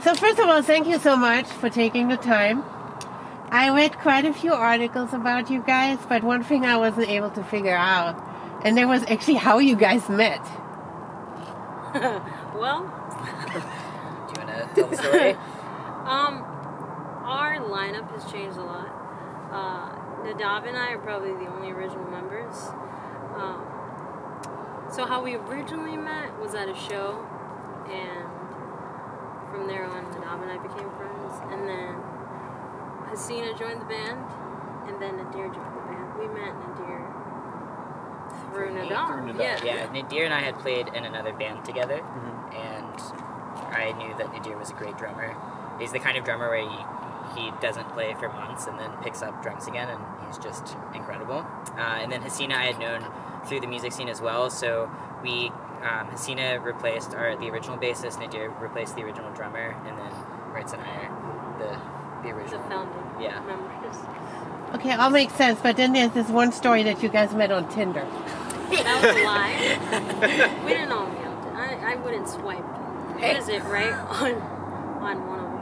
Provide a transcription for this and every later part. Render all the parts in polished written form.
So first of all, thank you so much for taking the time. I read quite a few articles about you guys, but one thing I wasn't able to figure out, and there was actually how you guys met. Well, do you want to tell the story? Our lineup has changed a lot. Nadav and I are probably the only original members. So how we originally met was at a show, and from there on, Nadav and I became friends, and then Hasina joined the band, and then Nadir joined the band. We met Nadir through Nadav. Yeah, Nadir and I had played in another band together, and I knew that Nadir was a great drummer. He's the kind of drummer where he doesn't play for months and then picks up drums again, and he's just incredible. And then Hasina I had known through the music scene as well, so we Hasina replaced the original bassist, Nadir replaced the original drummer, and then Maritza and I are the original. The founding members. Okay, all makes sense, but then there's this one story that you guys met on Tinder. That was a lie. We didn't all meet on Tinder. I wouldn't swipe. What is it, right? On one of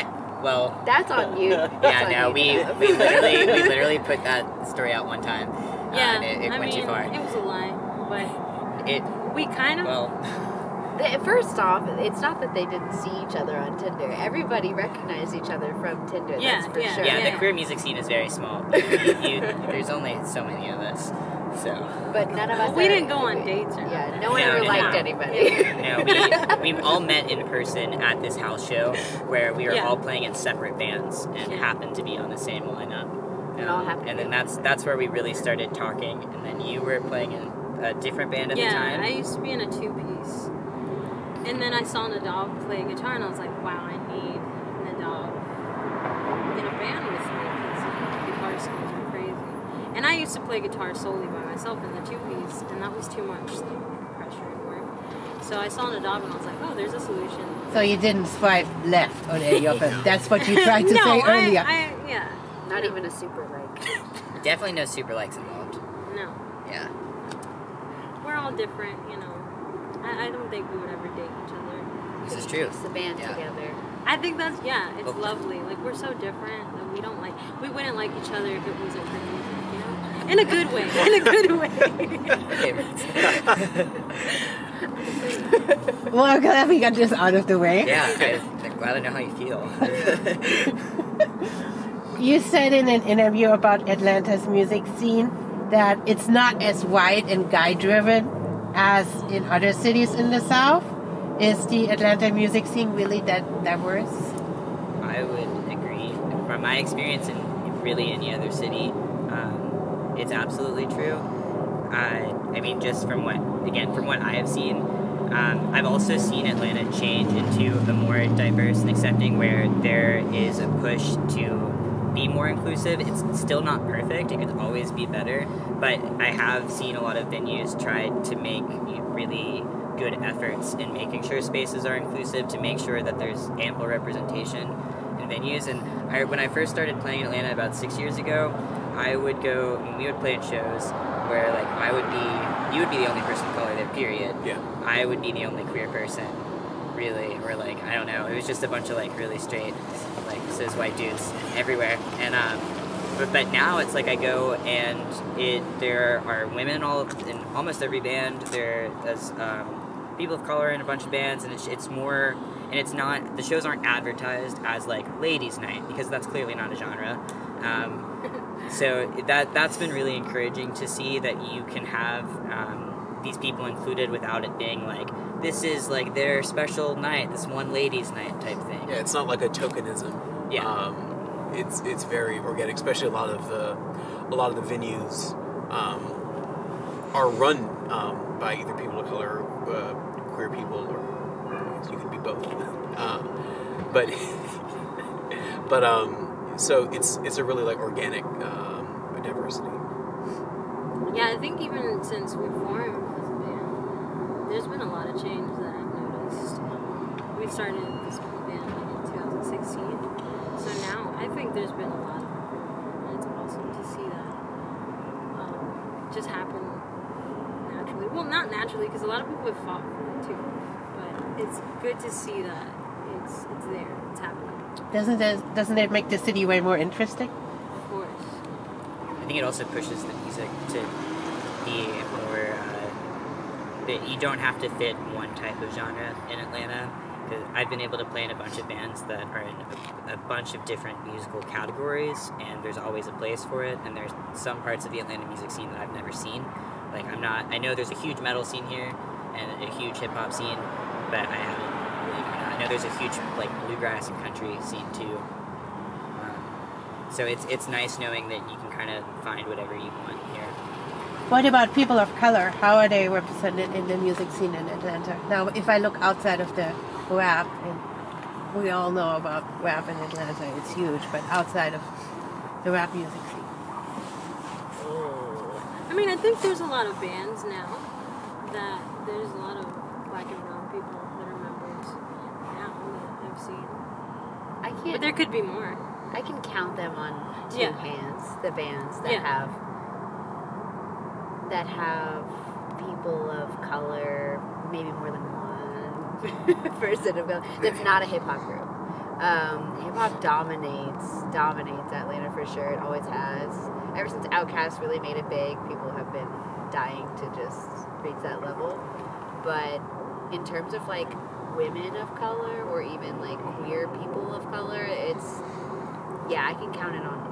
them. Well, that's on you. We literally put that story out one time. Yeah, it went too far. It was a lie, but we kind of. Well, first off, it's not that they didn't see each other on Tinder. Everybody recognized each other from Tinder. That's for sure. Yeah, the queer music scene is very small. There's only so many of us. So. But none of us. We didn't go on dates. Yeah, no one ever liked anybody. No, we all met in person at this house show where we were all playing in separate bands and happened to be on the same lineup. And then that's where we really started talking. And then you were playing in a different band at the time. Yeah, I used to be in a two-piece. And then I saw Nadav play guitar, and I was like, wow, I need Nadav in a band with me because guitar skills are crazy. And I used to play guitar solely by myself in the two-piece, and that was too much pressure and work. So I saw Nadav, and I was like, oh, there's a solution. So you didn't swipe left on any of them. That's what you tried to say earlier. Not even a super like. Definitely no super likes involved. No. Yeah. We're all different, you know. I don't think we would ever date each other. This is true. Keeps the band together. I think that's, it's lovely. Like, we're so different that we wouldn't like each other if it wasn't for music, you know? In a good way. In a good way. Well, I'm glad we got this out of the way. Yeah, I'm glad I know how you feel. You said in an interview about Atlanta's music scene that it's not as white and guy-driven as in other cities in the South. Is the Atlanta music scene really that diverse? I would agree. From my experience in really any other city, it's absolutely true. I mean, just from what I have seen, I've also seen Atlanta change into a more diverse and accepting where there is a push to be more inclusive. It's still not perfect. It could always be better. But I have seen a lot of venues try to make really good efforts in making sure spaces are inclusive, to make sure that there's ample representation in venues. And when I first started playing in Atlanta about 6 years ago, we would play in shows where you would be the only person of color there, period. Yeah. I would be the only queer person, really, or I don't know, it was just a bunch of really straight, cis white dudes everywhere. And but now it's I go and there are women in almost every band. There's people of color in a bunch of bands, and it's more, and it's not, the shows aren't advertised as ladies' night, because that's clearly not a genre. So that's been really encouraging to see that you can have these people included without it being this is their special night, this one ladies' night type thing. Yeah, it's not a tokenism. Yeah. It's very organic, especially a lot of the venues are run by either people of color, queer people, or you could be both. So it's a really organic diversity. Yeah, I think even since we formed as a band, there's been a lot of change that I've noticed. We started this band in 2016, so now I think there's been a lot of improvement, and it's awesome to see that just happen naturally. Well, not naturally, because a lot of people have fought for it too, but it's good to see that it's there, it's happening. Doesn't it make the city way more interesting? Of course. I think it also pushes the music to be more. That you don't have to fit one type of genre in Atlanta. Because I've been able to play in a bunch of bands that are in a bunch of different musical categories, and there's always a place for it. And there's some parts of the Atlanta music scene that I've never seen. Like I know there's a huge metal scene here and a huge hip hop scene, but I haven't really. I know there's a huge like bluegrass and country scene too. So it's nice knowing that you can kind of find whatever you want here. What about people of color? How are they represented in the music scene in Atlanta? Now, if I look outside of the rap, and we all know about rap in Atlanta, it's huge, but outside of the rap music scene. I mean, I think there's a lot of bands now that there's a lot of black and brown people that are members now that I've seen. But there could be more. I can count them on two hands, the bands that have people of color, maybe more than one person of color. That's not a hip hop group. Hip hop dominates Atlanta for sure. It always has. Ever since Outkast really made it big, people have been dying to just reach that level. But in terms of like women of color or even like queer people of color, I can count it on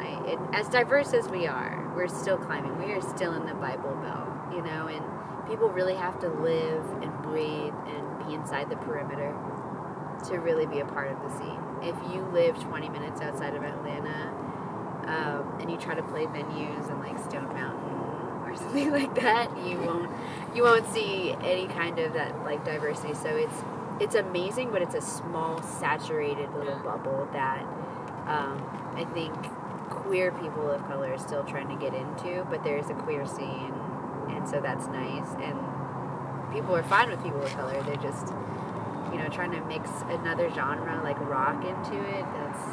as diverse as we are, we're still climbing. We are still in the Bible Belt, and people really have to live and breathe and be inside the perimeter to really be a part of the scene. If you live 20 minutes outside of Atlanta, and you try to play venues in like Stone Mountain or something like that, you won't see any kind of that like diversity. So it's amazing, but it's a small, saturated little bubble that I think queer people of color are still trying to get into, but there's a queer scene, and so that's nice. And people are fine with people of color. They're just, trying to mix another genre like rock into it. That's,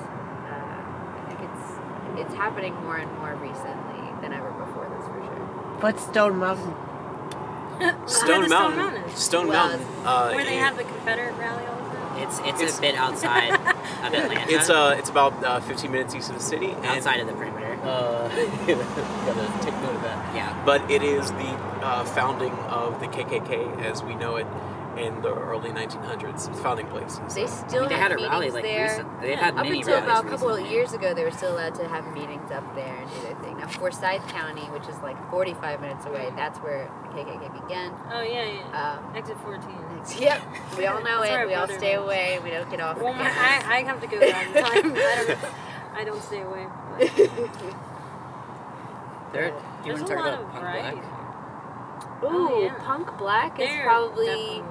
I think it's happening more and more recently than ever before. That's for sure. What's Stone Mountain? Stone Mountain. Where they have the Confederate rally all the time. It's a bit outside of Atlanta. It's about 15 minutes east of the city. Outside of the perimeter. Gotta take note of that. Yeah. But it is the founding of the KKK as we know it in the early 1900s. It's founding place. They still they had a meetings rally like there. recently. They've had Up many until rallies about a couple of recently. years ago, they were still allowed to have meetings up there and do their thing. Now, Forsyth County, which is like 45 minutes away, that's where the KKK began. Oh, yeah. Exit 14. Yep, we all know That's where it. our We all brother stay lives. away. We don't get off. Well, the campus. I have to go there all the time. I don't stay away. But Do you there's want a to talk lot about of Punk variety. Black? Ooh, yeah. Punk Black is They're probably... definitely-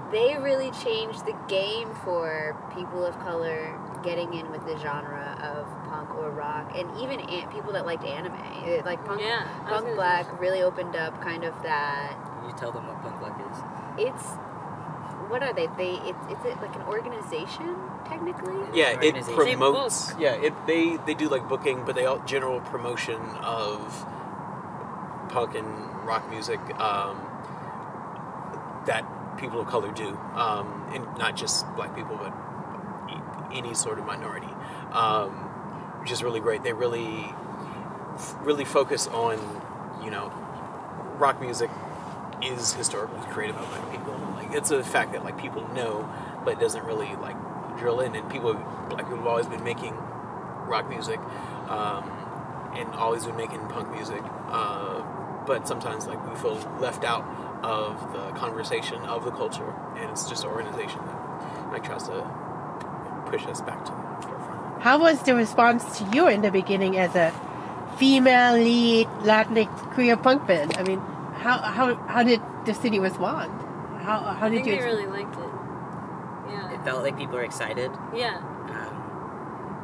They really changed the game for people of color getting in with the genre of punk or rock, and even people that liked anime. Like Punk Black really opened up kind of that. Can you tell them what Punk Black is? What are they? It's like an organization technically. Yeah, it Organization. promotes. They Yeah, they do like booking, but they all general promotion of punk and rock music that people of color do, and not just black people, but any sort of minority, which is really great. They really focus on, rock music is historically created by black people. Like, it's a fact that like people know, but it doesn't really like drill in. And black people have always been making rock music, and always been making punk music, but sometimes like we feel left out of the conversation of the culture, and it's just an organization that like tries to push us back to the forefront. How was the response to you in the beginning as a female lead Latinx queer punk band? I mean, how did the city respond? How I did think you? they really liked it. Yeah. It felt like people were excited. Yeah.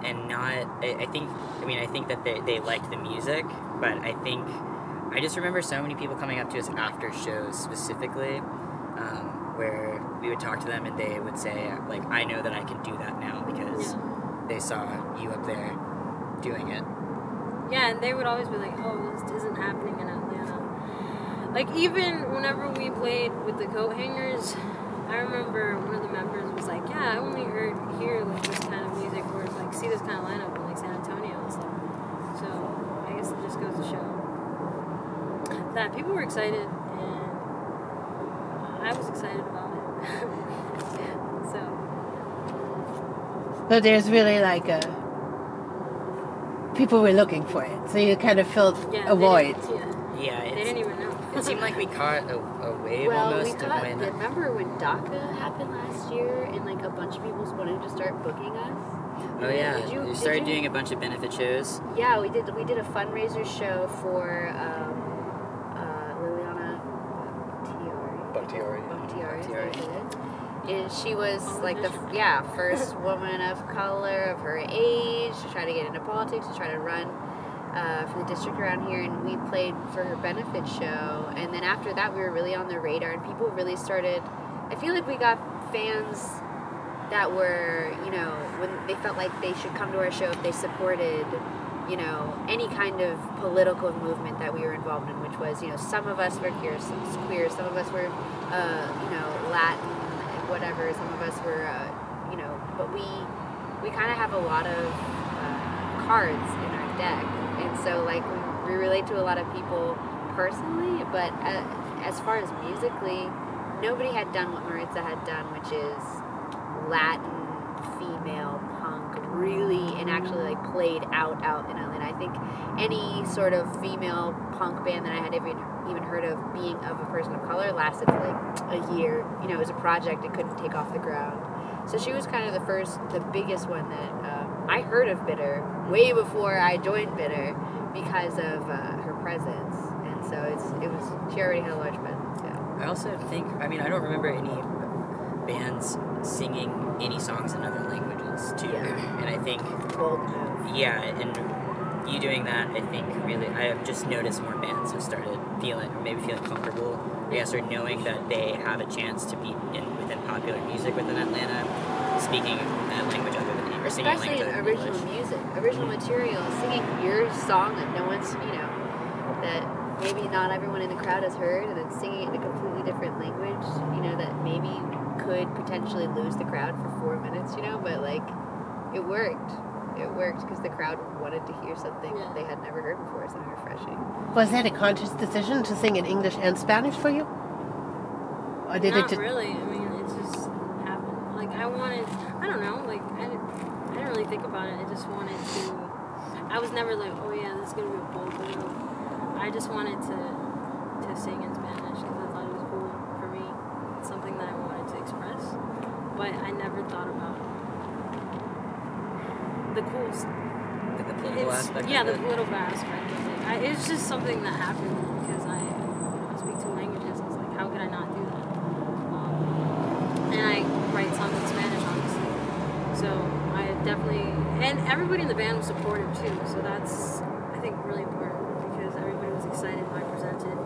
And not, I think that they liked the music, but I just remember so many people coming up to us after shows specifically, where we would talk to them and they would say, like, I know that I can do that now because they saw you up there doing it. Yeah, and they would always be like, oh, this isn't happening in Atlanta. Like, even whenever we played with the coat hangers, I remember one of the members was like, yeah, I only hear like this kind of music or like see this kind of lineup in like San Antonio and stuff. So I guess it just goes to show that people were excited and I was excited about it. So there's really like people were looking for it. So you kind of filled a void. Yeah, they didn't even know. It seemed like we caught a wave almost. Remember when DACA happened last year and like a bunch of people wanted to start booking us? Oh yeah, we started doing a bunch of benefit shows. Yeah, we did a fundraiser show for Liliana Bakhtiari. And she was like the first woman of color of her age to try to get into politics, to try to run for the district around here, and we played for her benefit show. And then after that, we were really on the radar, and people really started. I feel like we got fans that were, when they felt like they should come to our show if they supported, any kind of political movement that we were involved in, which was, some of us were queer, some of us were, Latin, whatever, some of us were, but we kind of have a lot of cards in our deck, and so, like, we relate to a lot of people personally, but as far as musically, nobody had done what Maritza had done, which is Latin female punk, really, and actually like played out in LA. And I think any sort of female punk band that I had even heard of being of a person of color lasted for like a year. It was a project it couldn't take off the ground. So she was kind of the biggest one that I heard of Bitter way before I joined Bitter because of her presence. And so she already had a large presence. Yeah. I also think, I don't remember any bands singing any songs in other languages too, and I think and you doing that, I think really I have just noticed more bands have started feeling comfortable, I guess, or knowing that they have a chance to be within popular music within Atlanta, speaking a language other than English, or singing especially in original music, original material, singing your song that no one's that maybe not everyone in the crowd has heard, and then singing it in a completely different language, that maybe could potentially lose the crowd for 4 minutes, but like it worked because the crowd wanted to hear something they had never heard before, something refreshing. Was that a conscious decision to sing in English and Spanish for you, or did Not it just really? It just happened. Like I don't know, like I didn't really think about it. I just wanted to. I was never like, oh yeah, this is gonna be a bold move. I just wanted to sing in Spanish because I thought it was cool for me. It's something that I wanted to express, but I never thought about the cool stuff. Like the political aspect. Yeah, the political aspect of it. It's just something that happened because I speak two languages. I was like, how could I not do that? And I write songs in Spanish, honestly. So I definitely, and everybody in the band was supportive too. So that's, I think, really important because everybody was excited when I presented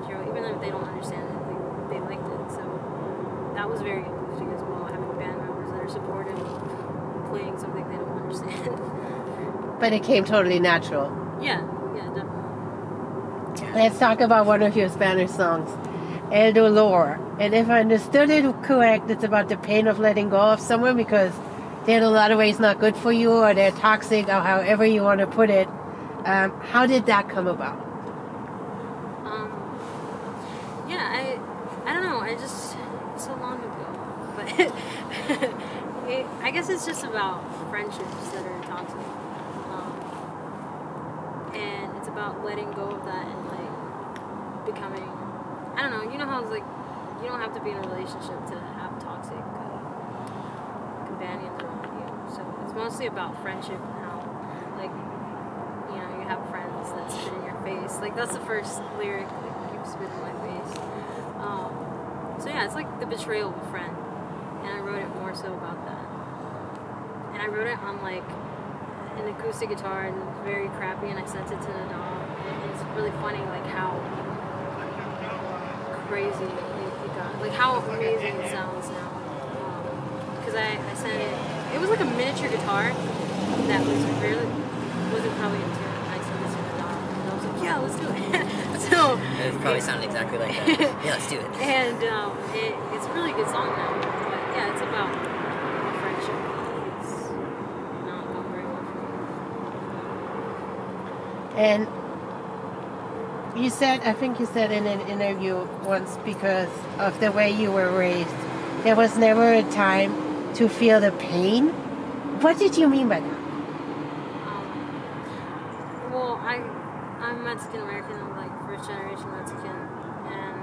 material, even though they don't understand it, they liked it. So that was very uplifting as well, having band members that are supportive of playing something they don't understand. But it came totally natural. Yeah, definitely. Let's talk about one of your Spanish songs, El Dolor. And if I understood it correct, it's about the pain of letting go of someone because they're in a lot of ways not good for you, or they're toxic, or however you want to put it. How did that come about? I don't know. So long ago, but I guess it's just about friendships that are toxic, and it's about letting go of that and like becoming. I don't know. You know how it's like you don't have to be in a relationship to have toxic companions around you. So it's mostly about friendship and how, like, you have friends that spit in your face. Like that's the first lyric. Like, you spit in my face. So yeah, it's like the betrayal of a friend, and I wrote it more so about that. And I wrote it on like an acoustic guitar, and it's very crappy, and I sent it to Nadal. And it's really funny, like how crazy it got, like how amazing it sounds now. Because I sent it. It was like a miniature guitar that wasn't probably into it. I sent it to Nadal, and I was like, yeah, let's do it. So So It probably sounded exactly like that. Yeah, let's do it. And it's a really good song now. But yeah, it's about a friendship. It's not going very well for me. And you said, I think you said in an interview once, because of the way you were raised, there was never a time to feel the pain. What did you mean by that? Well, I'm Mexican American. I'm like first generation Mexican, and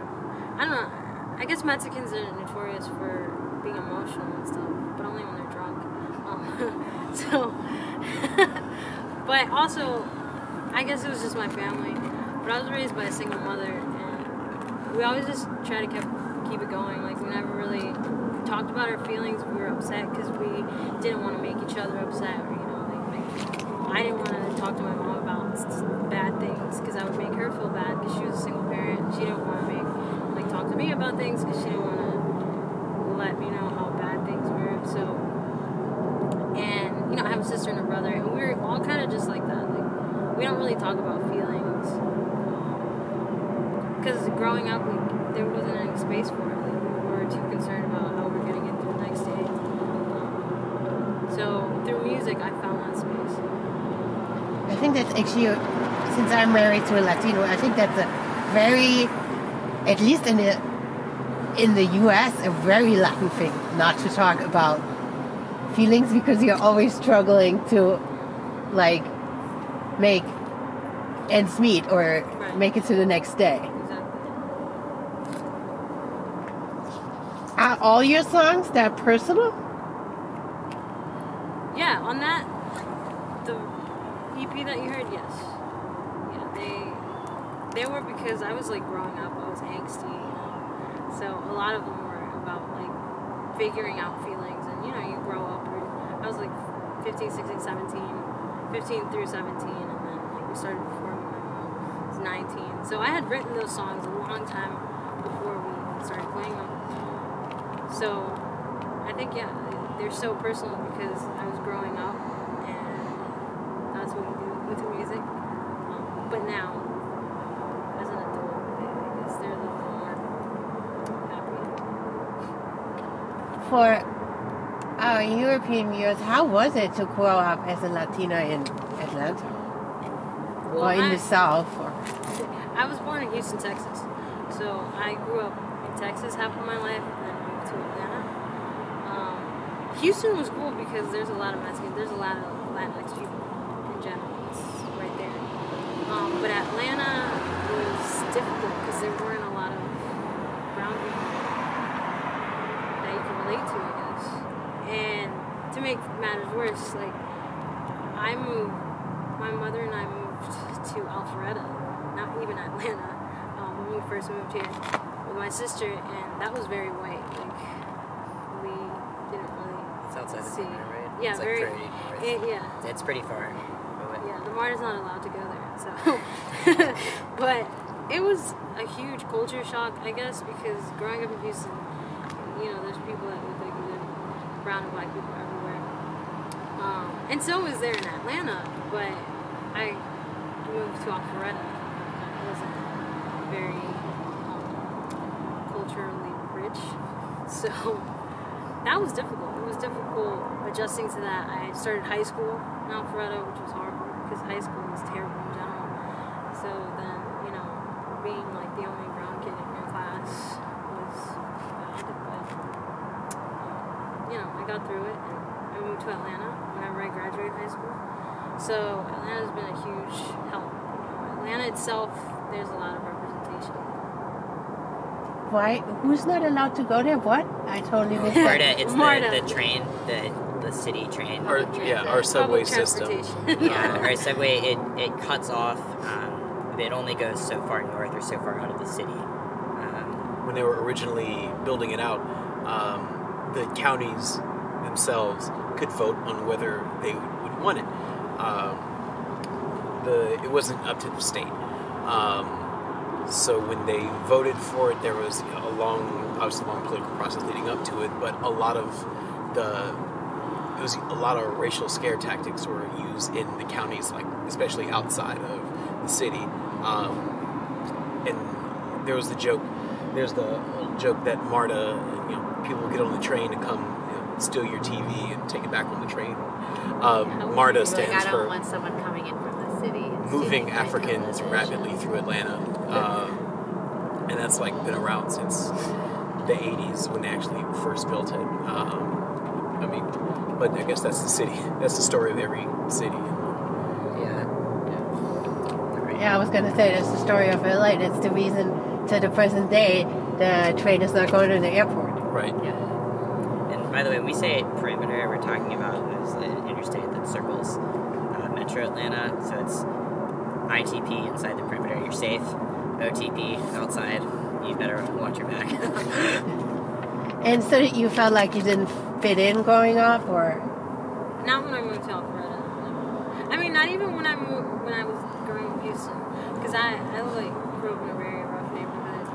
I don't know. I guess Mexicans are notorious for being emotional and stuff, but only when they're drunk. But also, I guess it was just my family. But I was raised by a single mother, and we always just try to keep it going. Like, we never really talked about our feelings. We were upset because we didn't want to make each other upset, or, you know, like I didn't want to talk to my mom about bad things because I would make her feel bad because she was a single parent. She didn't want to talk to me about things because she didn't want to let me know how bad things were. So, and, you know, I have a sister and a brother, and we were all kind of just like that. Like, we don't really talk about feelings. Because growing up, there wasn't any space for it. Like, we were too concerned about how we're going to get through the next day. So through music, I found that space. I think that's actually, since I'm married to a Latino, I think that's a very, at least in the U.S., a very Latin thing, not to talk about feelings, because you're always struggling to, like, make ends meet or make it to the next day. Are all your songs that personal? Yeah, on that, the EP that you heard, yes. Yeah, they were because I was like growing up, I was angsty, you know? So a lot of them were about like figuring out feelings, and you know, you grow up. I was like 15, 16, 17, 15 through 17, and then like we started performing when I was 19. So I had written those songs a long time before we started playing them. So I think, yeah, they're so personal because I was growing up, and that's what we do with the music. But now, as an adult, I guess they're a little more happy. For our European viewers, how was it to grow up as a Latina in Atlanta? Well, or in the South? Or... I was born in Houston, Texas. So I grew up in Texas half of my life, and then moved to Atlanta. Houston was cool because there's a lot of Mexicans, there's a lot of Latinx people in general. It's right there. But Atlanta was difficult because there weren't a lot of brown people that you can relate to, I guess. And to make matters worse, like, my mother and I moved to Alpharetta, not even Atlanta, when we first moved here with my sister, and that was very white. Like, we didn't really It's outside see. the corner, right? Yeah, it's like very. pretty north. Yeah. It's pretty far. Yeah, the MARTA's not allowed to go there, so. But it was a huge culture shock, I guess, because growing up in Houston, you know, there's people that look like you, brown and black people everywhere. And so was there in Atlanta, but I moved to Alpharetta. It wasn't very culturally rich, so that was difficult. It was difficult adjusting to that. I started high school in Alpharetta, which was horrible because high school was terrible in general. So then, you know, being like the only brown kid in your class was bad, but you know, I got through it, and I moved to Atlanta whenever I graduated high school. So Atlanta's been a huge help. Atlanta itself, there's a lot of representation. Why? Who's not allowed to go there? What? I totally missed that. MARTA, it's MARTA. the train, the city train. Our subway system. Yeah, our subway, it cuts off, it only goes so far north or so far out of the city. When they were originally building it out, the counties themselves could vote on whether they would want it. It wasn't up to the state. So when they voted for it, there was a long political process leading up to it, but a lot of racial scare tactics were used in the counties, like especially outside of the city. and there was the joke. There's the joke that Marta, people get on the train to come steal your TV and take it back on the train. Marta stands I for don't want someone coming in from the city and moving stealing my Africans television. rapidly through Atlanta, and that's like been around since the 80s when they actually first built it. But I guess that's the city. That's the story of every city. Yeah, I was going to say that's the story of LA. That's the reason to the present day the train is not going to the airport. Right. Yeah. And by the way, when we say perimeter, we're talking about the interstate that circles Metro Atlanta. So it's ITP inside the perimeter. You're safe. OTP outside. You better watch your back. And so you felt like you didn't fit in growing up, or? Not when I moved to Alpharetta. I mean, not even when I was growing up in Houston, because I grew up in a very rough neighborhood.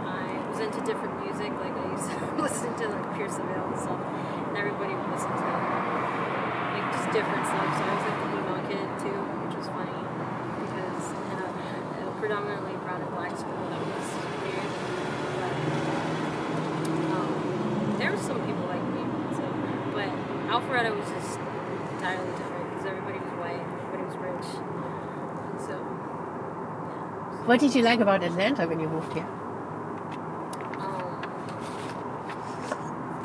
I was into different music, like I used to listen to like Pierce the Veil and stuff, and everybody would listen to like just different stuff. So I was like the emo kid too, which was funny because in a predominantly brown and black school, that was weird. But there were some people like me, so, but Alpharetta was just entirely different because everybody was white, everybody was rich. So, yeah. What did you like about Atlanta when you moved here?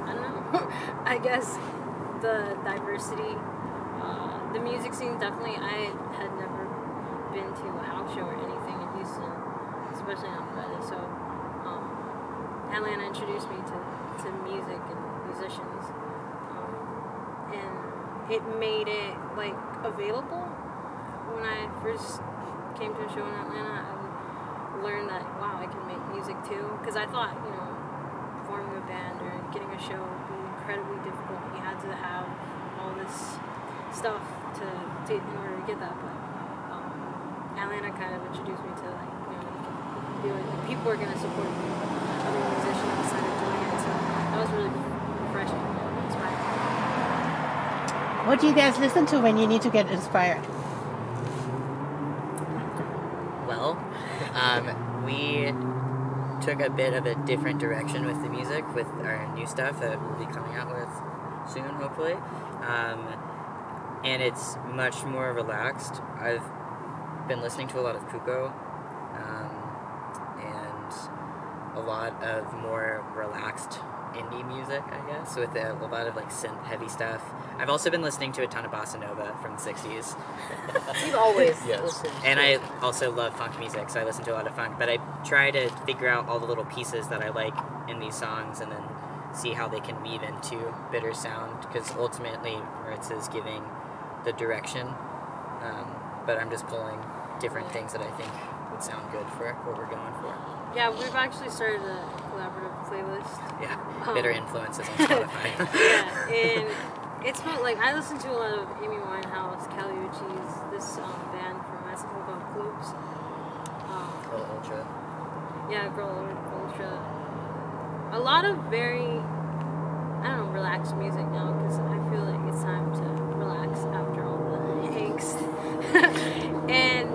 I don't know. I guess the diversity, the music scene definitely. I had never been to a house show or anything in Houston, especially in Alpharetta. So, Atlanta introduced me to music and musicians, and it made it like available. When I first came to a show in Atlanta, I learned that wow, I can make music too. Because I thought forming a band or getting a show would be incredibly difficult. You had to have all this stuff to in order to get that. But Atlanta kind of introduced me to you can do it. Like, people are gonna support other musicians outside of doing it. So that was really refreshing and inspiring. What do you guys listen to when you need to get inspired? Well, we took a bit of a different direction with the music, with our new stuff that we'll be coming out with soon, hopefully. And it's much more relaxed. I've been listening to a lot of Kuko, and a lot of more relaxed indie music, I guess, with a lot of synth heavy stuff. I've also been listening to a ton of bossa nova from the 60s. You've always Yes. listened. And I also love funk music, so I listen to a lot of funk, but I try to figure out all the little pieces that I like in these songs and then see how they can weave into Bitter sound, because ultimately Maritza is giving the direction, but I'm just pulling different things that I think would sound good for what we're going for. Yeah, we've actually started a collaborative playlist. Yeah, Bitter influences on Spotify. Yeah, and it's about I listen to a lot of Amy Winehouse, Kali Uchis, this band from Mexico called Clubs. Girl Ultra. Yeah, Girl Ultra. A lot of very, relaxed music now because I feel like it's time to relax after all the angst. And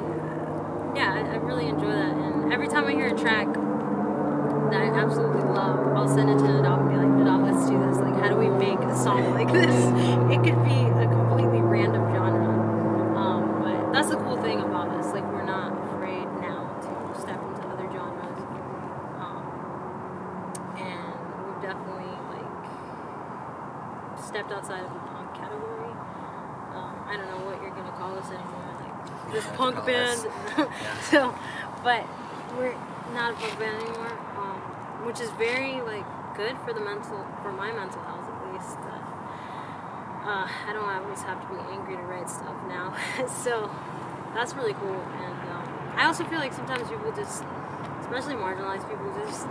yeah, I really enjoy that. And every time I hear a track that I absolutely love, I'll send it to Nadav and be like, Nadav, let's do this. How do we make a song like this? It could be a completely random genre. But that's the cool thing about us. We're not afraid now to step into other genres. And we've definitely, stepped outside of the punk category. I don't know what you're going to call us anymore. This punk band. So, but we're not a punk band anymore, which is very good for my mental health at least. I don't always have to be angry to write stuff now, so that's really cool. And I also feel like sometimes people just, especially marginalized people, just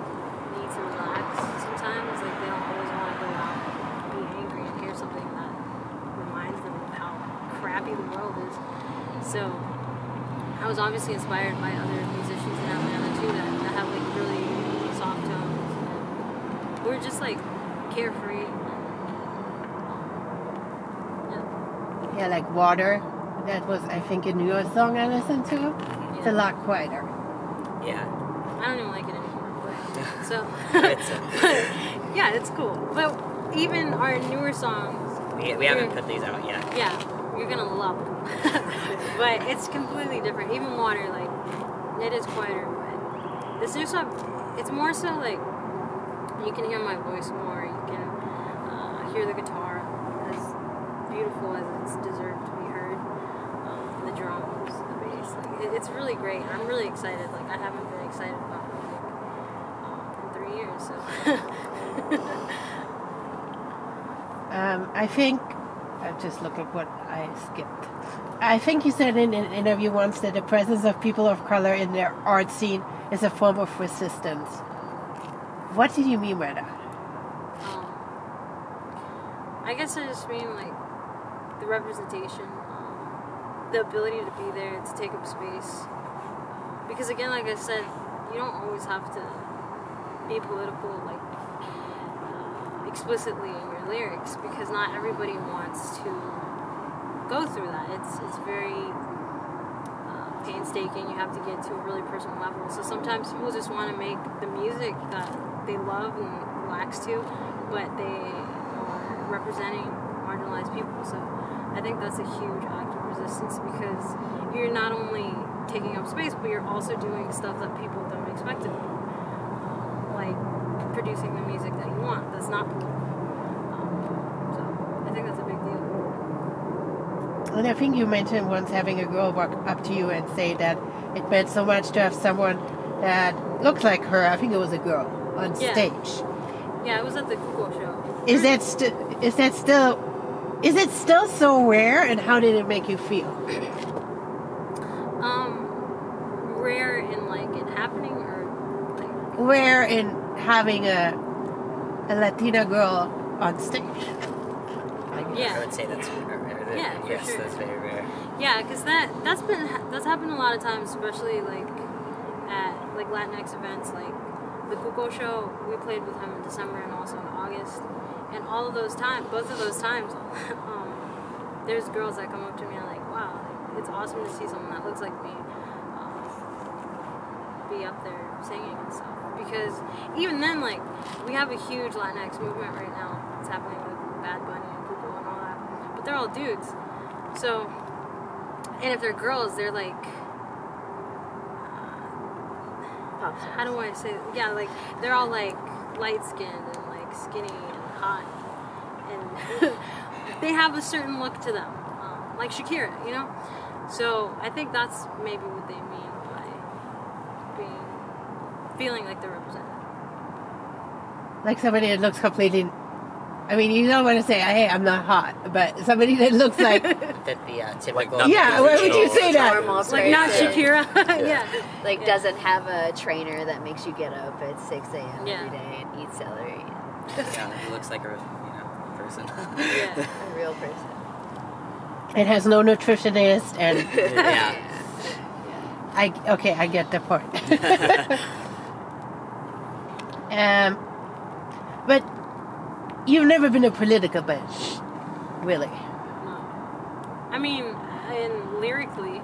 need to relax. Sometimes they don't always want to go out and be angry and hear something that reminds them of how crappy the world is. So I was obviously inspired by other musicians in Atlanta too that have really soft tones. And we're just carefree. Yeah, Water. That was, I think, a newer song I listened to. It's a lot quieter. Yeah. I don't even like it anymore. But, so, It's, yeah, it's cool. But even our newer songs, we haven't put these out yet. yeah, you're gonna love them. But it's completely different. Even Water, like, it is quieter. But this new song, it's more so like you can hear my voice more. You can hear the guitar as beautiful as it's deserved to be heard. The drums, the bass, like, it's really great. I'm really excited. Like, I haven't been excited about music in 3 years. So. I think, I'm just looking what I skipped. I think you said in an interview once that the presence of people of color in their art scene is a form of resistance. What did you mean by that? I guess I just mean like the representation, the ability to be there, to take up space. Because again, like I said, you don't always have to be political, like explicitly in your lyrics, because not everybody wants to go through that. It's very painstaking. You have to get to a really personal level. So sometimes people just want to make the music that they love and relax to, but they are representing marginalized people. So I think that's a huge act of resistance, because you're not only taking up space, but you're also doing stuff that people don't expect of you, like producing the music that you want that's not political. So I think that's a big deal. And I think you mentioned once having a girl walk up to you and say that it meant so much to have someone that looked like her. I think it was a girl on stage. Yeah, it was at the Google show. Is it still so rare, and how did it make you feel? Rare in like it happening, or like Rare in having a Latina girl on stage. yeah. I would say that's rare. Yeah, for yes, sure. that's very rare. Yeah, because that's happened a lot of times, especially like at like Latinx events, like the Cuco show. We played with him in December and also in August, and all of those times, both of those times, there's girls that come up to me and are like, wow, like, it's awesome to see someone that looks like me be up there singing and stuff. Because even then, like, we have a huge Latinx movement right now. It's happening with Bad Bunny and Cuco and all that, but they're all dudes. So, and if they're girls, they're like, how do I say it? Yeah, like, they're all like light-skinned and like skinny and hot, and they have a certain look to them, like Shakira, you know? So I think that's maybe what they mean by feeling like they're represented. Like somebody that looks completely... I mean, you don't want to say, hey, I'm not hot, but somebody that looks like... That the typical... Like yeah, why would you say that? Normal Like, not person. Shakira. Yeah. Like, doesn't have a trainer that makes you get up at 6 a.m. Yeah. every day and eat celery. Yeah, he looks like a person. Yeah. A real person. It has no nutritionist, and... Yeah. I get the point. But you've never been a political bitch, really. No. I mean, lyrically,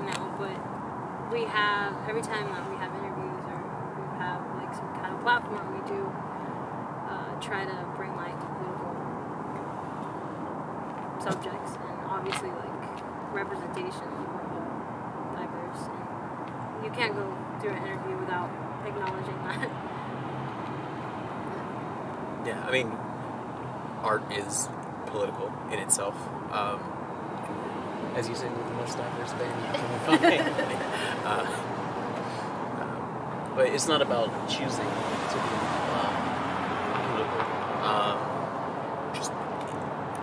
no, but we have, every time that we have interviews or we have like some kind of platform, we do try to bring like political subjects, and obviously like representation, like we're all diverse, and you can't go through an interview without acknowledging that. Yeah, I mean, art is political in itself. As you said, with the most diverse band, but it's not about choosing to be political. Just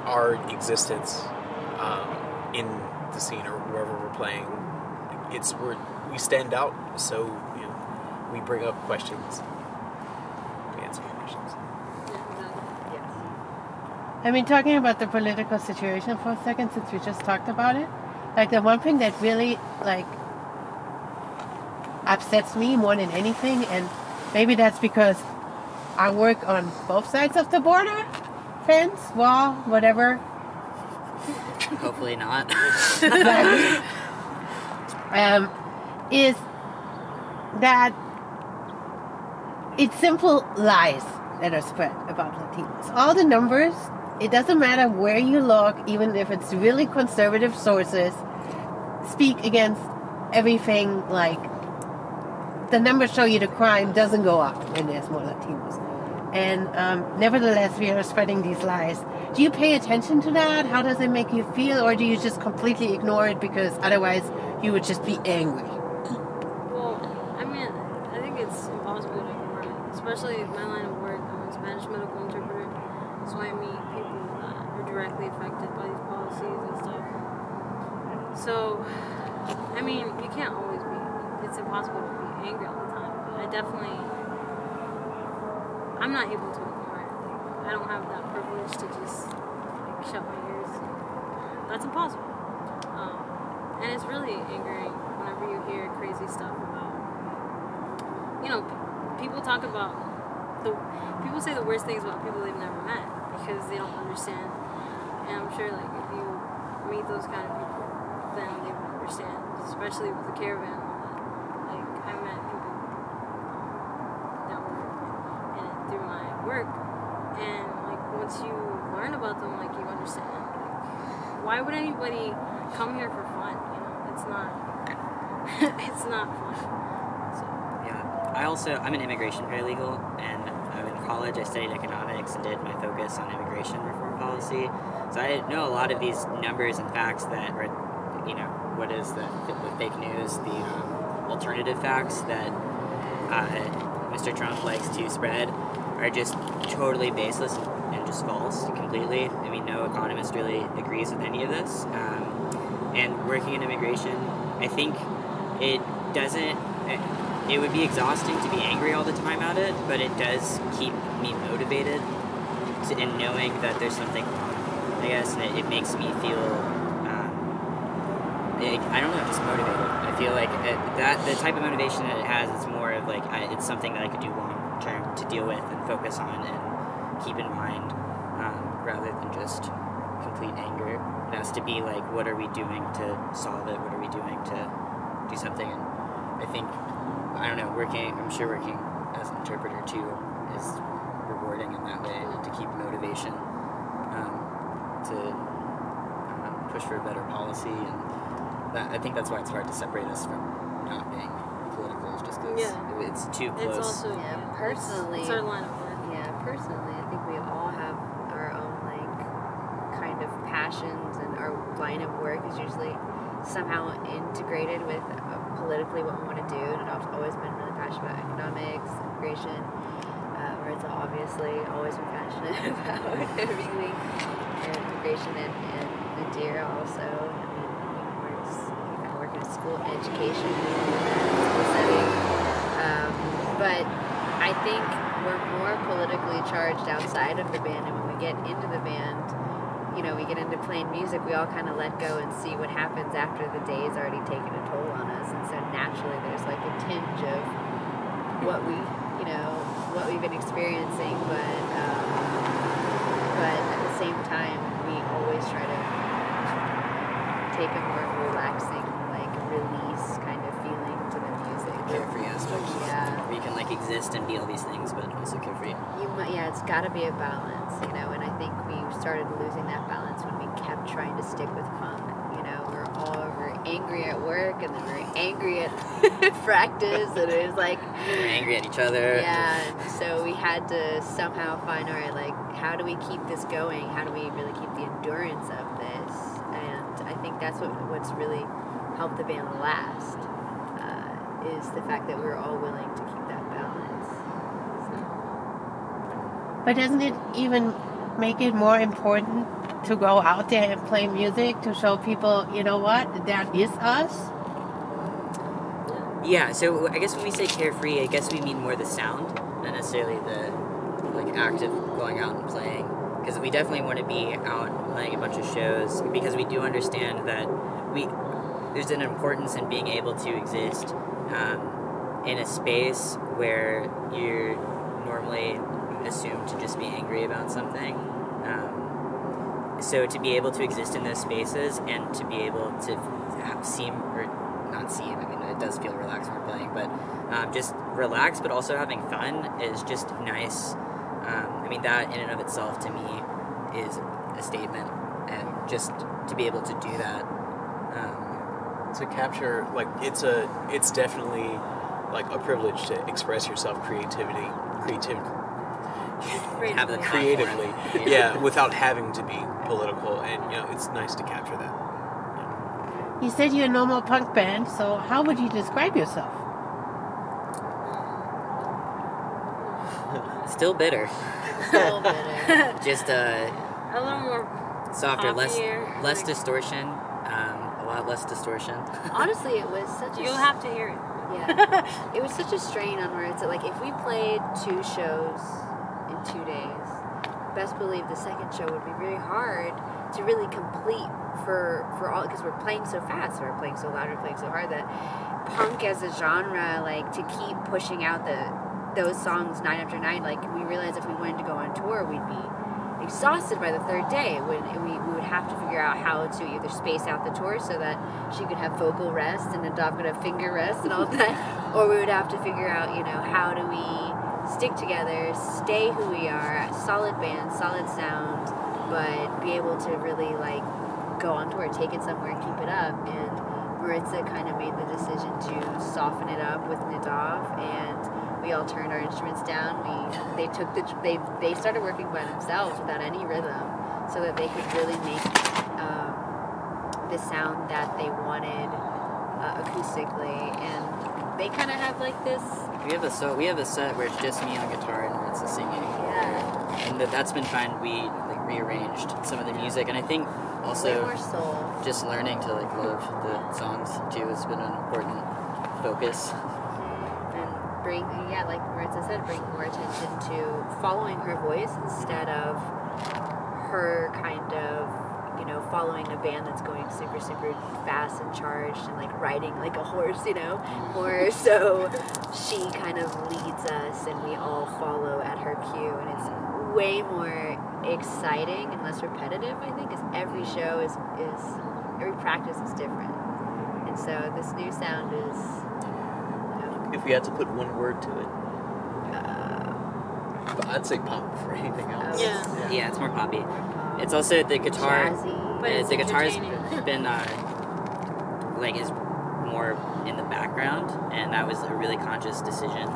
our existence in the scene or wherever we're playing, we stand out. So we bring up questions, we answer questions. I mean, talking about the political situation for a second, since we just talked about it, like the one thing that really, like, upsets me more than anything, and maybe that's because I work on both sides of the border, fence, wall, whatever. Hopefully not. Is that it's simple lies that are spread about Latinos. All the numbers, it doesn't matter where you look, even if it's really conservative sources, speak against everything. Like, the numbers show you the crime doesn't go up when there's more Latinos. And nevertheless, we are spreading these lies. Do you pay attention to that? How does it make you feel? Or do you just completely ignore it because otherwise you would just be angry? Well, I mean, I think it's impossible to ignore it, especially in my line of work. I'm a Spanish medical interpreter, so I meet people that are directly affected by these policies and stuff. So, I mean, you can't always be, it's impossible to be angry all the time. But I'm not able to ignore it. Like, I don't have that privilege to just like shut my ears. That's impossible. And it's really angering whenever you hear crazy stuff about, people talk about people say the worst things about people they've never met because they don't understand. And I'm sure, like, if you meet those kind of people, then they will understand, especially with the caravan and all that. Like, I met people that were in it through my work, and, like, once you learn about them, like, you understand. Like, why would anybody come here for fun? It's not it's not fun. So. Yeah, I'm an immigration paralegal, and in college I studied economics and did my focus on immigration reform policy. So I know a lot of these numbers and facts that are, what is the fake news, the alternative facts that Mr. Trump likes to spread are just totally baseless and just false completely. I mean, no economist really agrees with any of this. And working in immigration, I think it would be exhausting to be angry all the time at it, but it does keep me motivated in knowing that there's something wrong, I guess, and it makes me feel, I don't know, just motivated. I feel like that the type of motivation that it has is more of like, it's something that I could do long term to deal with and focus on and keep in mind, rather than just complete anger. It has to be like, what are we doing to solve it? What are we doing to do something? And I think, I don't know, I'm sure working as an interpreter too is rewarding in that way to keep motivation, to push for a better policy. And I think that's why it's hard to separate us from not being political, just because it's too close. It's also, personally. It's our line of work. Yeah, personally, I think we all have our own, like, kind of passions, and our line of work is usually somehow integrated with politically what we want to do. And I've always been really passionate about economics, immigration. Maritza obviously always been passionate about everything, and immigration and Nadir also. I mean, we kind of work in a school education school setting. But I think we're more politically charged outside of the band, and when we get into the band, we get into playing music, we all kind of let go and see what happens after the day's already taken a toll on us. And so naturally there's like a tinge of what we've been experiencing, but at the same time we always try to take a more relaxing, like, release kind of feeling to the music. Carefree aspect. Yeah. Where you can, like, exist and be all these things, but also carefree. It's got to be a balance, and I think we started losing that balance when we kept trying to stick with punk. We're angry at work, and then we're angry at practice, and it was like... We're angry at each other. Yeah, and so we had to somehow find, how do we keep this going? How do we really keep the endurance of this? And I think that's what's really helped the band last, is the fact that we're all willing to keep that balance. But doesn't it even make it more important to go out there and play music to show people, that is us? Yeah, so I guess when we say carefree, I guess we mean more the sound, not necessarily the, like, act of going out and playing. Because we definitely want to be out playing a bunch of shows, because we do understand that there's an importance in being able to exist in a space where you're normally assumed to just be angry about something. So to be able to exist in those spaces and to be able to not scene. I mean, it does feel relaxed when we're playing, but just relaxed, but also having fun is just nice. I mean, that in and of itself to me is a statement, and just to be able to do that. To capture, like, it's definitely like a privilege to express yourself creatively, Have the creatively, yeah, without having to be political, and it's nice to capture that. You said you're a normal punk band, so how would you describe yourself? Still bitter. Still better. Just A little more softer, poppier, less like- distortion, a lot less distortion. Honestly, it was such a... You'll have to hear it. Yeah. It was such a strain on Maritza. Like, if we played 2 shows in 2 days, best believe the second show would be very hard to really complete for all, because we're playing so fast, we're playing so loud, we're playing so hard, that punk as a genre, like, to keep pushing out those songs night after night, like, we realized if we wanted to go on tour, we'd be exhausted by the 3rd day. We would have to figure out how to either space out the tour so that she could have vocal rest and Nadav could have finger rest and all that, or we would have to figure out, how do we stick together, stay who we are, solid band, solid sound, but be able to really, like, go on tour, take it somewhere and keep it up. And Maritza kind of made the decision to soften it up with Nadav, and we all turned our instruments down. They started working by themselves without any rhythm, so that they could really make the sound that they wanted acoustically. And they kind of have like this. We have a set where it's just me on guitar and Maritza singing. Yeah. And that's been fun. We like rearranged some of the music, and I think Way also more soul. just learning to like love the songs too has been an important focus. And like Maritza said, bring more attention to following her voice instead of her kind of, following a band that's going super, super fast and charged and like riding like a horse, or so she kind of leads us and we all follow at her cue, and it's way more exciting and less repetitive, I think, because every show every practice is different. And so this new sound is... If we had to put one word to it, I'd say pop for anything else. Yeah, it's more poppy. It's also the guitar. Jazzy. But it's The guitar's entertaining. been is more in the background, and that was a really conscious decision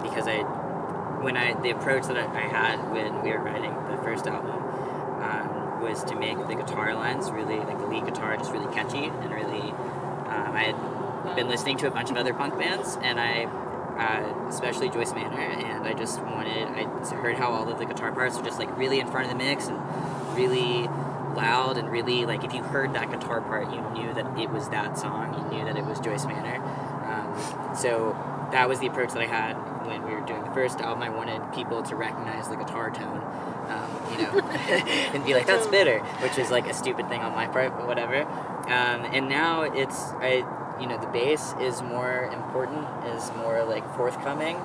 because the approach that I had when we were writing the first album was to make the guitar lines really, like the lead guitar, just really catchy and really. I had been listening to a bunch of other punk bands, and especially Joyce Manor, and I heard how all of the guitar parts were just like really in front of the mix and really loud, and really like if you heard that guitar part, you knew that it was that song, you knew that it was Joyce Manor. So that was the approach that I had when we were doing the first album. I wanted people to recognize the guitar tone, and be like, that's bitter, which is like a stupid thing on my part, but whatever. And now the bass is more important, is more like forthcoming.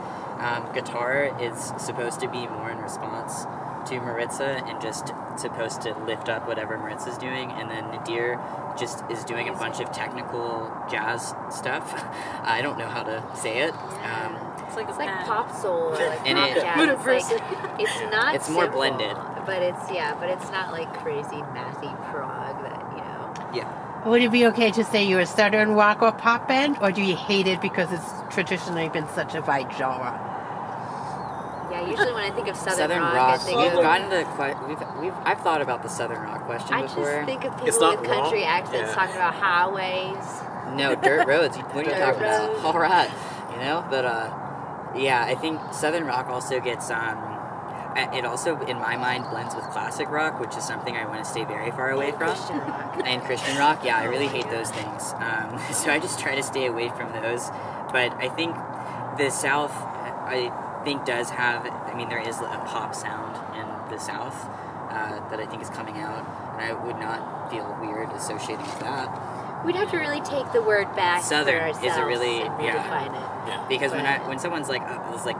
Guitar is supposed to be more in response to Maritza and just supposed to lift up whatever Maritza's doing, and then Nadir just is doing a bunch of technical jazz stuff. I don't know how to say it. It's like It's like pop soul or like And pop it- jazz. It's not It's more simple, blended. But it's not like crazy mathy prog that, Yeah. Would it be okay to say you're a Southern rock or pop band, or do you hate it because it's traditionally been such a wide genre? Yeah, usually when I think of Southern rock, I rock. think We've of... gotten to I've thought about the Southern rock question I before. just think of It's people not with country wrong. accents Yeah. talking about highways. No, dirt roads. What are you Dirt talking about? roads. All right, but yeah, I think Southern rock also gets it also in my mind blends with classic rock, which is something I want to stay very far away from. Christian rock. And Christian rock, yeah, I really hate those things. So I just try to stay away from those. But I think the South, does have. I mean, there is a pop sound in the South that I think is coming out, and I would not feel weird associating with that. We'd have to really take the word back Southern for is a ourselves really- and yeah. redefine it. Yeah. Because But- when someone's like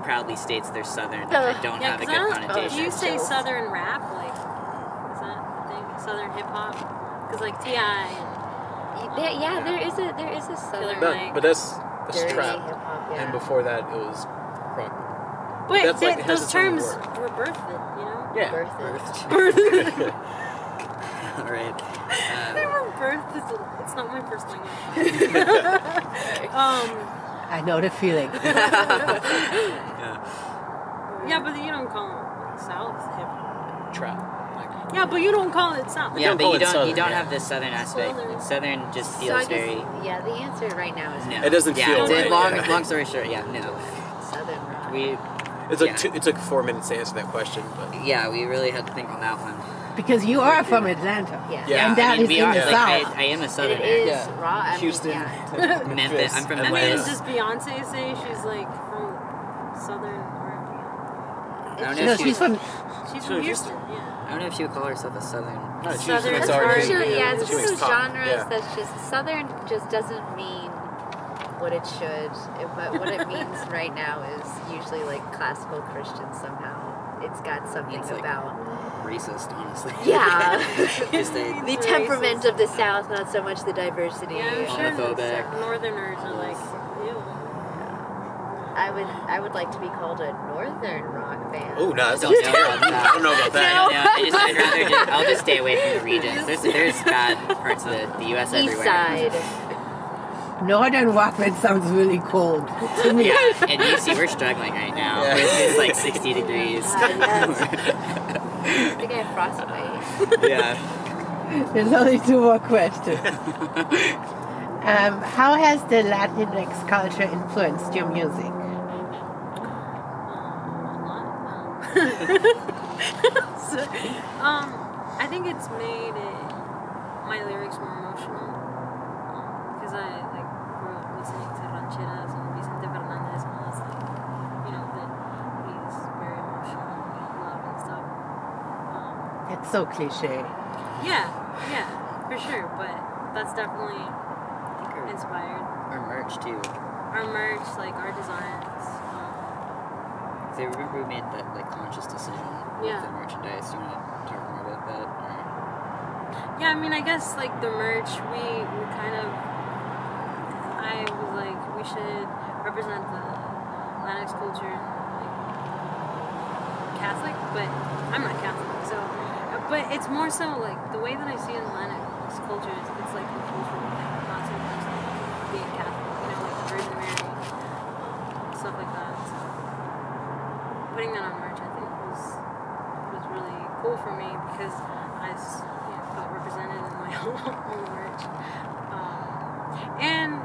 proudly states they're Southern, I don't have a good Do connotation. you say Chills. Southern rap? Like, is that the thing? Southern hip hop? Because like T.I. and there is a southern But that's dirty trap. hip hop. Yeah. And before that, it was rock. But That's like- it has those its own terms word. were birthed, you know? Yeah. Birthed. All right. They were birthed. It's not my first language. I know the feeling. Yeah, but you don't call it South hip hop. Trap. Yeah, but you don't call it South. Yeah, don't but call you it don't Southern, you don't yeah. have this Southern aspect. Southern just So I feels guess, very. yeah, the answer right now is No. It doesn't yeah, feel right, Long, yeah. long story short, yeah, no. southern rock. We It took 4 minutes to answer that question, but we really had to think on that one. Because you are from Atlanta. Yeah. Yeah. And that is we in are, the like, South. I am a And Southerner. it is Yeah. raw. I mean, Houston. yeah. Memphis. I'm from I mean, Memphis. does Beyonce say she's like from Southern or I don't know No, if she she's from. she's from Houston? Yeah. I don't know if she would call herself a Southern. no, she Southern makes is R&B. R&B. Sure, yeah, it's She just makes those pop, genres yeah. that's just southern just doesn't mean what it should. But what it means right now is usually like classical Christian somehow. It's got something It's, like, about Racist, honestly. yeah. Just a, The temperament of the South, not so much the diversity. Yeah, I'm sure Homophobic. Northerners are like, ew. I would like to be called a northern rock band. Oh, no, that Don't sounds know terrible. about that. I don't know about that. I'd rather I'll just stay away from the regions. There's bad parts of the U.S. East everywhere. side. Northern Rockland sounds really cold to me. Yeah, and you see we're struggling right now. Yeah. It's like 60 degrees. Yes. I think I have frostbite. Yeah. There's only 2 more questions. How has the Latinx culture influenced your music? So, I think it's made my lyrics more emotional because I like grew up listening to rancheras and Vicente Fernandez and all that stuff. You know that he's very emotional about love and stuff. It's so cliche. Yeah, for sure. But that's definitely inspired Our merch too. our merch, like our designs. So I remember we made that like conscious decision with Yeah. the merchandise. You want to talk more about that? Or? Yeah, I mean, I guess like the merch, we kind of. I was like, we should represent the Latinx culture, like Catholic, but I'm not Catholic, so. But it's more so like the way that I see it in Latinx culture is it's like a cultural thing, not so much like being Catholic, you know, like the Virgin Mary, stuff like that. So putting that on merch, I think was really cool for me because I felt represented in my own merch. And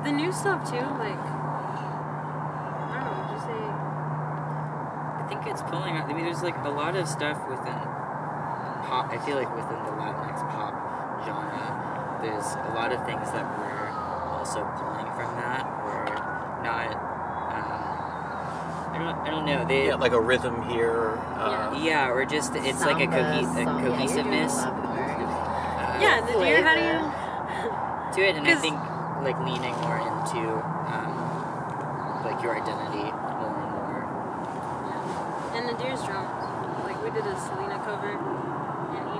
the new stuff too, like I don't know, would you say? I think it's pulling out. I mean, there's like a lot of stuff within pop. I feel like within the Latinx pop genre, there's a lot of things that we're also pulling from that. We're not. I don't know. They, Yeah, like a rhythm here. yeah, or just it's like a cohesiveness Yeah, the deer, how do you? to it, and I 'Cause- think like leaning more into like your identity more and more. And the deer's drums. Like we did a Selena cover, and he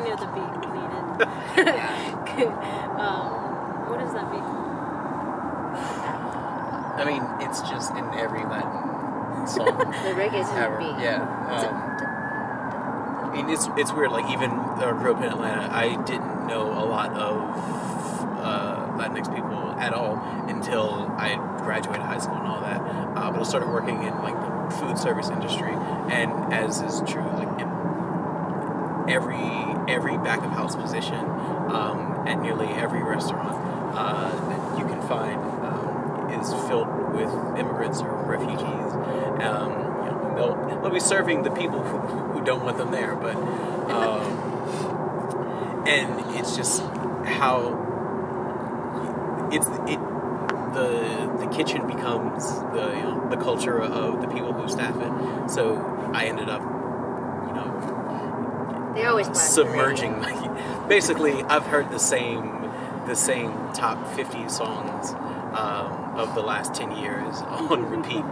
knew the beat we needed. What is that beat called? I mean, it's just in every Latin song The reggae's ever. beat. Yeah. I mean, it's weird. Like, even though I grew up in Atlanta, I didn't know a lot of Latinx people at all until I graduated high school and all that. But I started working in like the food service industry, and as is true, like in every back of house position at nearly every restaurant that you can find is filled with immigrants or refugees. They'll be serving the people who don't want them there, but and it's just how the kitchen becomes the culture of the people who staff it. So I ended up They always blast the submerging. Basically, I've heard the same top 50 songs of the last 10 years on repeat.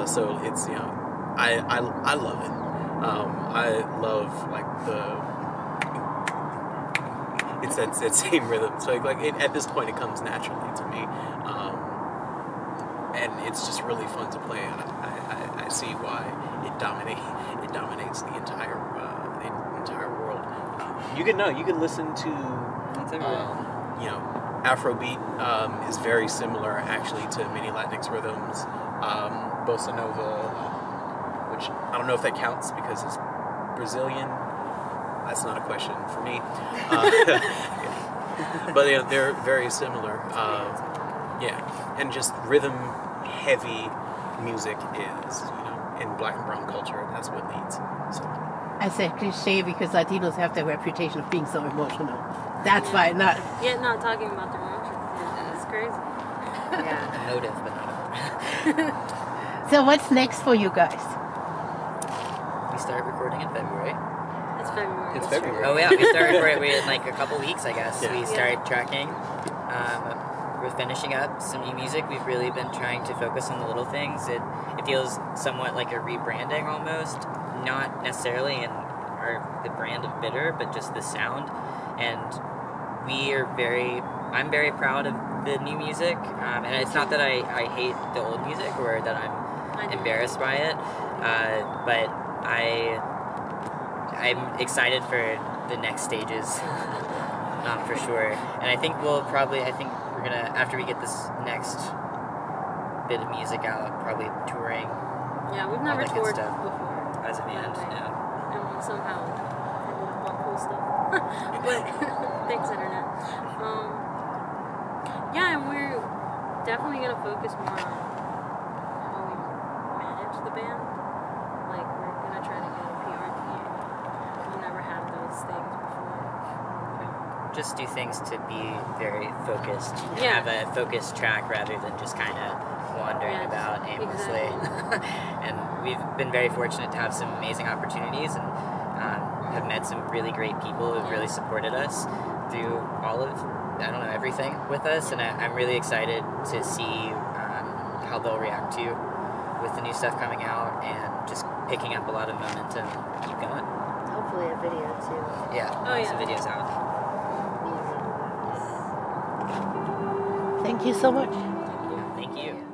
So it's I love it. I love like it's that same rhythm. So at this point, it comes naturally to me, and it's just really fun to play. And I see why it dominates the entire world. You can listen to Afrobeat is very similar actually to many Latinx rhythms. Bossa Nova, which I don't know if that counts because it's Brazilian. That's not a question for me. But they're very similar. And just rhythm-heavy music is, in Black and brown culture, that's what leads. So. I said cliche because Latinos have the reputation of being so emotional. That's why not. Yeah, not talking about their emotions. It's crazy. Yeah. Emotive, but not. So what's next for you guys? We start recording in February. It's February. It's February. Oh yeah, we start recording in like a couple weeks, I guess. Yeah. We start tracking. We're finishing up some new music. We've really been trying to focus on the little things. It feels somewhat like a rebranding almost, not necessarily in the brand of Bitter, but just the sound. And I'm very proud of the new music. And it's not that I hate the old music or that I'm embarrassed by it, but I'm excited for the next stages, for sure. And I think we're gonna, after we get this next bit of music out, probably touring. Yeah, we've never all that good toured stuff before. as a band. Yeah. And we somehow ended up on cool stuff. But thanks, internet. Yeah, and we're definitely gonna focus more on how we manage the band. Like, we're gonna try to get a PR team. We've never had those things before. Just do things to be very focused. Yeah. Have a focused track rather than just kind of wandering about aimlessly. Exactly. And we've been very fortunate to have some amazing opportunities and have met some really great people who've really supported us through all of, everything with us. And I'm really excited to see how they'll react to with the new stuff coming out and just picking up a lot of momentum. Keep going. Hopefully a video too. Yeah. Oh, yeah. Some videos out. Thank you so much. Thank you.